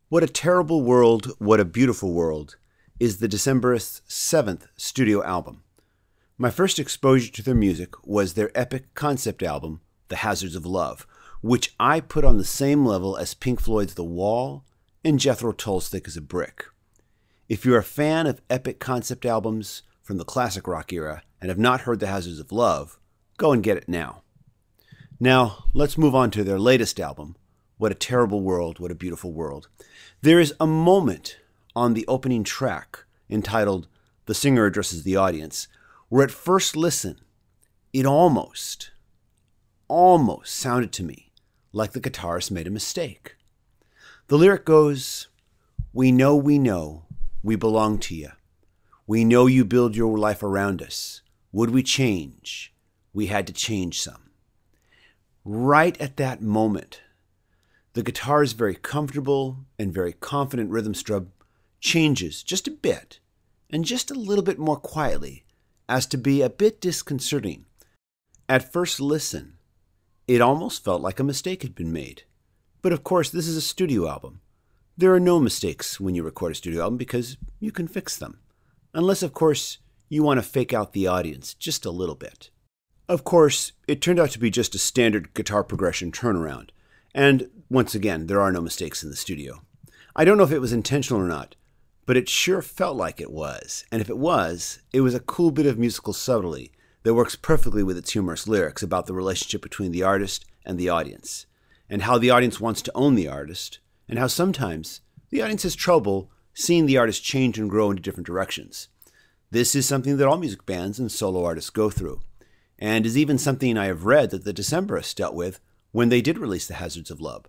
What a Terrible World, What a Beautiful World is the Decemberists' 7th studio album. My first exposure to their music was their epic concept album, The Hazards of Love, which I put on the same level as Pink Floyd's The Wall and Jethro Tull's Thick as a Brick. If you're a fan of epic concept albums from the classic rock era and have not heard The Hazards of Love, go and get it now. Now, let's move on to their latest album, What a Terrible World, What a Beautiful World. There is a moment on the opening track entitled The Singer Addresses the Audience, where at first listen, it almost sounded to me like the guitarist made a mistake. The lyric goes, we know, we belong to you. We know you build your life around us. Would we change? We had to change some. Right at that moment, the guitar's very comfortable and very confident rhythm strum changes just a bit, and just a little bit more quietly, as to be a bit disconcerting. At first listen, it almost felt like a mistake had been made. But of course, this is a studio album. There are no mistakes when you record a studio album because you can fix them. Unless, of course, you want to fake out the audience just a little bit. Of course, it turned out to be just a standard guitar progression turnaround. And once again, there are no mistakes in the studio. I don't know if it was intentional or not, but it sure felt like it was. And if it was a cool bit of musical subtlety that works perfectly with its humorous lyrics about the relationship between the artist and the audience, and how the audience wants to own the artist, and how sometimes the audience has trouble seeing the artist change and grow into different directions. This is something that all music bands and solo artists go through, and is even something I have read that the Decemberists dealt with when they did release The Hazards of Love,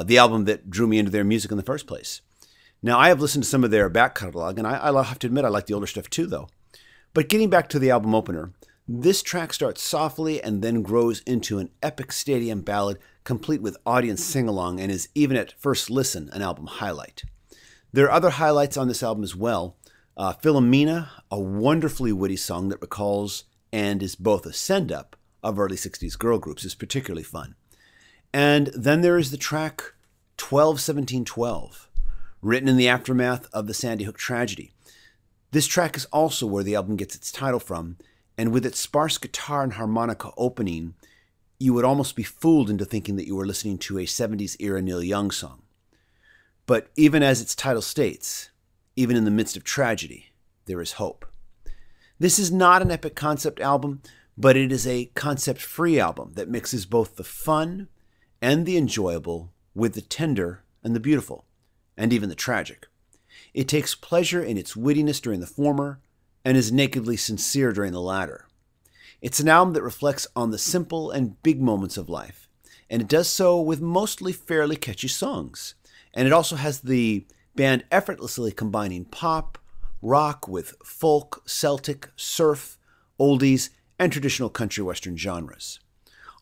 the album that drew me into their music in the first place. Now, I have listened to some of their back catalog, and I have to admit I like the older stuff too, though. But getting back to the album opener, this track starts softly and then grows into an epic stadium ballad complete with audience sing-along and is, even at first listen, an album highlight. There are other highlights on this album as well. Philomena, a wonderfully witty song that recalls and is both a send-up of early 60s girl groups, is particularly fun. And then there is the track 12-17-12, written in the aftermath of the Sandy Hook tragedy. This track is also where the album gets its title from, and with its sparse guitar and harmonica opening, you would almost be fooled into thinking that you were listening to a 70s era Neil Young song. But even as its title states, even in the midst of tragedy, there is hope. This is not an epic concept album, but it is a concept-free album that mixes both the fun and the enjoyable with the tender and the beautiful, and even the tragic. It takes pleasure in its wittiness during the former, and is nakedly sincere during the latter. It's an album that reflects on the simple and big moments of life, and it does so with mostly fairly catchy songs. And it also has the band effortlessly combining pop, rock with folk, Celtic, surf, oldies, and traditional country western genres.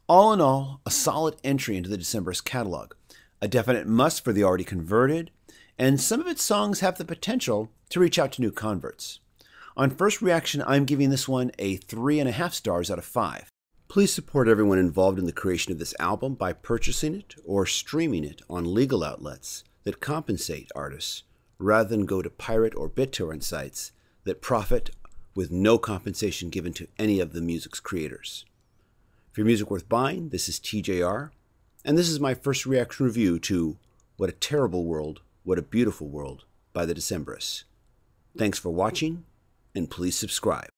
All in all, a solid entry into the Decemberists catalog, a definite must for the already converted, and some of its songs have the potential to reach out to new converts. On first reaction, I'm giving this one a 3.5 stars out of 5. Please support everyone involved in the creation of this album by purchasing it or streaming it on legal outlets that compensate artists, rather than go to pirate or BitTorrent sites that profit with no compensation given to any of the music's creators. For music worth buying, this is TJR, and this is my first reaction review to What a Terrible World, What a Beautiful World by the Decemberists. Thanks for watching, and please subscribe.